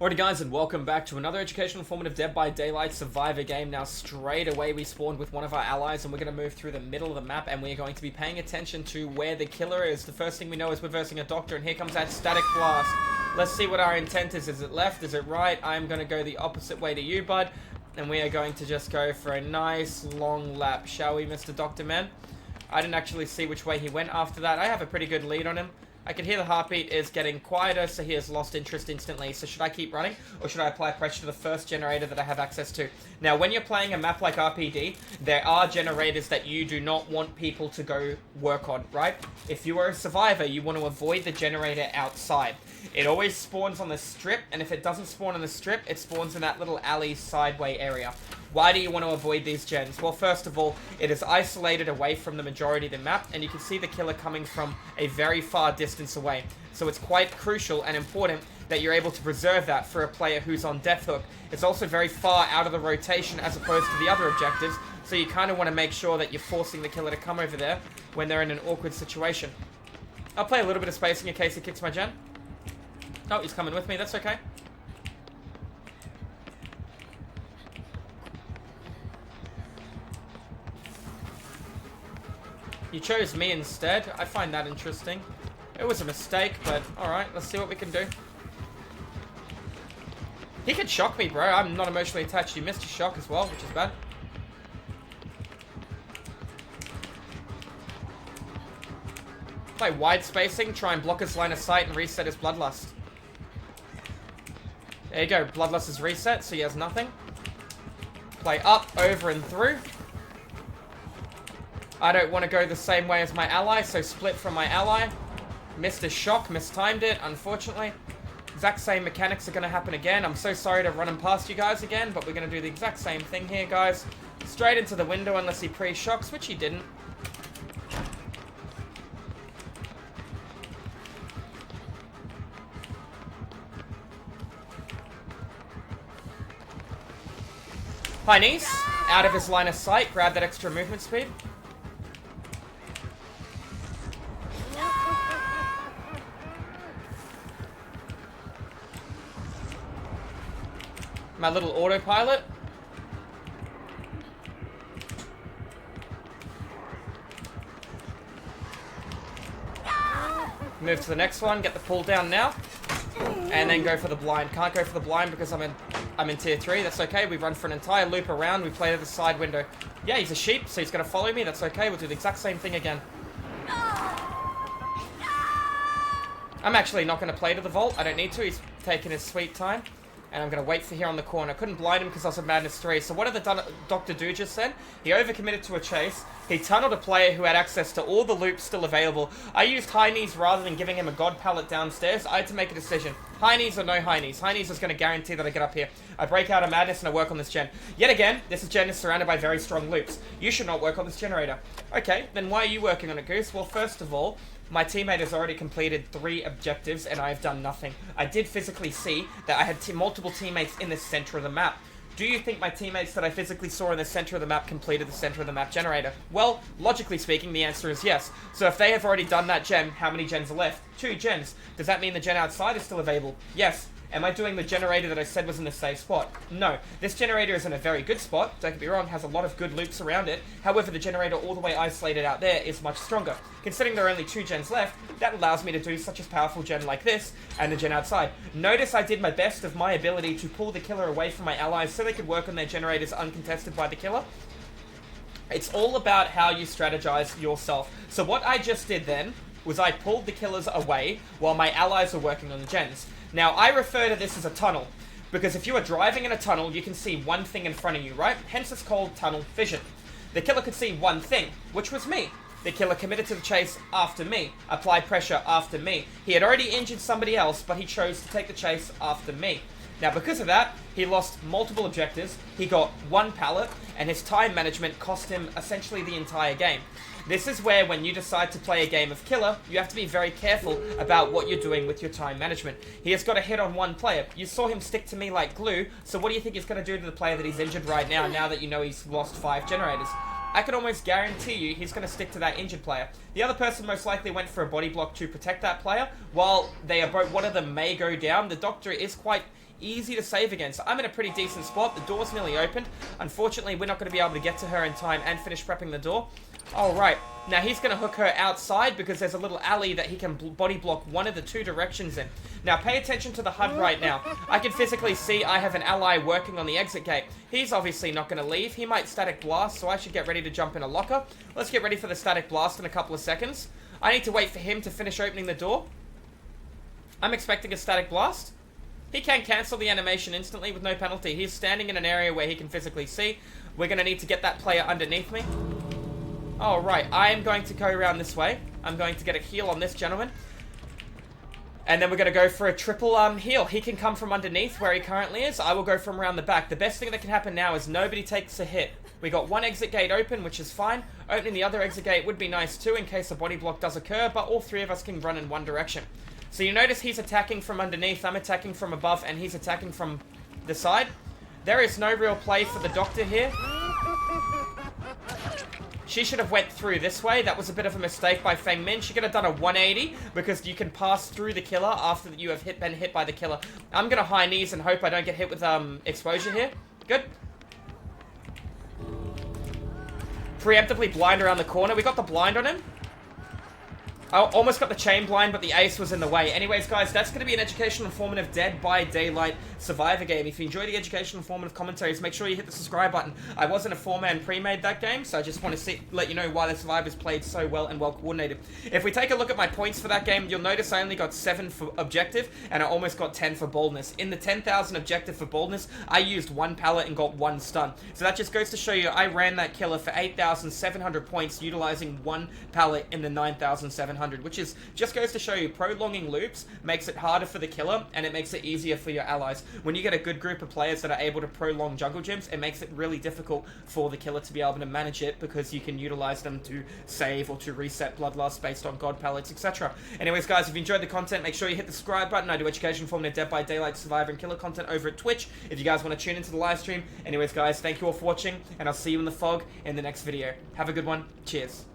Alrighty guys, and welcome back to another educational informative Dead by Daylight Survivor game. Now straight away we spawned with one of our allies and we're going to move through the middle of the map and we're going to be paying attention to where the killer is. The first thing we know is we're versing a doctor and here comes that static blast. Let's see what our intent is. Is it left? Is it right? I'm going to go the opposite way to you, bud. And we are going to just go for a nice long lap, shall we, Mr. Doctor Man? I didn't actually see which way he went after that. I have a pretty good lead on him. I can hear the heartbeat is getting quieter, so he has lost interest instantly. So should I keep running, or should I apply pressure to the first generator that I have access to? Now, when you're playing a map like RPD, there are generators that you do not want people to go work on, right? If you are a survivor, you want to avoid the generator outside. It always spawns on the strip, and if it doesn't spawn on the strip, it spawns in that little alley sideway area. Why do you want to avoid these gens? Well, first of all, it is isolated away from the majority of the map, and you can see the killer coming from a very far distance away. So it's quite crucial and important that you're able to preserve that for a player who's on death hook. It's also very far out of the rotation as opposed to the other objectives, so you kind of want to make sure that you're forcing the killer to come over there when they're in an awkward situation. I'll play a little bit of spacing in case he kicks my gen. Oh, he's coming with me, that's okay. You chose me instead. I find that interesting. It was a mistake, but alright, let's see what we can do. He could shock me, bro. I'm not emotionally attached. You missed a shock as well, which is bad. Play wide spacing, try and block his line of sight and reset his bloodlust. There you go, bloodlust is reset, so he has nothing. Play up, over, and through. I don't want to go the same way as my ally, so split from my ally. Missed a shock, mistimed it, unfortunately. Exact same mechanics are going to happen again. I'm so sorry to run him past you guys again, but we're going to do the exact same thing here, guys. Straight into the window unless he pre-shocks, which he didn't. High knees, out of his line of sight, grab that extra movement speed. My little autopilot. Move to the next one, get the pull down now. And then go for the blind. Can't go for the blind because I'm in tier 3. That's okay. We run for an entire loop around. We play to the side window. Yeah, he's a sheep, so he's going to follow me. That's okay. We'll do the exact same thing again. I'm actually not going to play to the vault. I don't need to. He's taking his sweet time. And I'm going to wait for here on the corner. I couldn't blind him because I was in Madness 3. So what did the Doctor do just then? He overcommitted to a chase. He tunneled a player who had access to all the loops still available. I used high knees rather than giving him a god pallet downstairs. I had to make a decision. High knees or no high knees? High knees is going to guarantee that I get up here. I break out of Madness and I work on this gen. Yet again, this gen is surrounded by very strong loops. You should not work on this generator. Okay, then why are you working on it, Goose? Well, first of all, my teammate has already completed 3 objectives and I've done nothing. I did physically see that I had multiple teammates in the center of the map. Do you think my teammates that I physically saw in the center of the map completed the center of the map generator? Well, logically speaking, the answer is yes. So if they have already done that gen, how many gens are left? 2 gens. Does that mean the gen outside is still available? Yes. Am I doing the generator that I said was in the safe spot? No. This generator is in a very good spot, don't get me wrong, has a lot of good loops around it. However, the generator all the way isolated out there is much stronger. Considering there are only 2 gens left, that allows me to do such a powerful gen like this, and the gen outside. Notice I did my best of my ability to pull the killer away from my allies so they could work on their generators uncontested by the killer. It's all about how you strategize yourself. So what I just did then was I pulled the killers away while my allies were working on the gens. Now, I refer to this as a tunnel, because if you are driving in a tunnel, you can see one thing in front of you, right? Hence it's called tunnel vision. The killer could see one thing, which was me. The killer committed to the chase after me, applied pressure after me. He had already injured somebody else, but he chose to take the chase after me. Now, because of that, he lost multiple objectives, he got 1 pallet, and his time management cost him essentially the entire game. This is where, when you decide to play a game of killer, you have to be very careful about what you're doing with your time management. He has got a hit on 1 player. You saw him stick to me like glue, so what do you think he's going to do to the player that he's injured right now that you know he's lost 5 generators? I can almost guarantee you he's going to stick to that injured player. The other person most likely went for a body block to protect that player. While they are both, one of them may go down, the Doctor is quite easy to save against. I'm in a pretty decent spot. The door's nearly opened. Unfortunately, we're not going to be able to get to her in time and finish prepping the door. Alright, now he's going to hook her outside because there's a little alley that he can body block one of the two directions in. Now pay attention to the HUD right now. I can physically see I have an ally working on the exit gate. He's obviously not going to leave. He might static blast, so I should get ready to jump in a locker. Let's get ready for the static blast in a couple of seconds. I need to wait for him to finish opening the door. I'm expecting a static blast. He can cancel the animation instantly with no penalty. He's standing in an area where he can physically see. We're going to need to get that player underneath me. Alright, I am going to go around this way. I'm going to get a heal on this gentleman. And then we're going to go for a triple heal. He can come from underneath where he currently is. I will go from around the back. The best thing that can happen now is nobody takes a hit. We got one exit gate open, which is fine. Opening the other exit gate would be nice too in case a body block does occur, but all three of us can run in one direction. So you notice he's attacking from underneath, I'm attacking from above, and he's attacking from the side. There is no real play for the Doctor here. She should have went through this way. That was a bit of a mistake by Feng Min. She could have done a 180 because you can pass through the killer after you have been hit by the killer. I'm going to high knees and hope I don't get hit with exposure here. Good. Preemptively blind around the corner. We got the blind on him. I almost got the chain blind, but the ace was in the way. Anyways, guys, that's going to be an educational, informative Dead by Daylight Survivor game. If you enjoy the educational, informative commentaries, make sure you hit the subscribe button. I wasn't a 4-man pre-made that game, so I just want to let you know why the survivors played so well and well coordinated. If we take a look at my points for that game, you'll notice I only got 7 for objective, and I almost got 10 for boldness. In the 10,000 objective for boldness, I used 1 pallet and got 1 stun. So that just goes to show you I ran that killer for 8,700 points, utilizing 1 pallet in the 9,700. Which is just goes to show you prolonging loops makes it harder for the killer and it makes it easier for your allies. When you get a good group of players that are able to prolong jungle gyms, it makes it really difficult for the killer to be able to manage it because you can utilize them to save or to reset bloodlust based on god pallets, etc. Anyways, guys, if you enjoyed the content, make sure you hit the subscribe button. I do education, informative, Dead by Daylight, Survivor, and Killer content over at Twitch if you guys want to tune into the live stream. Anyways, guys, thank you all for watching, and I'll see you in the fog in the next video. Have a good one. Cheers.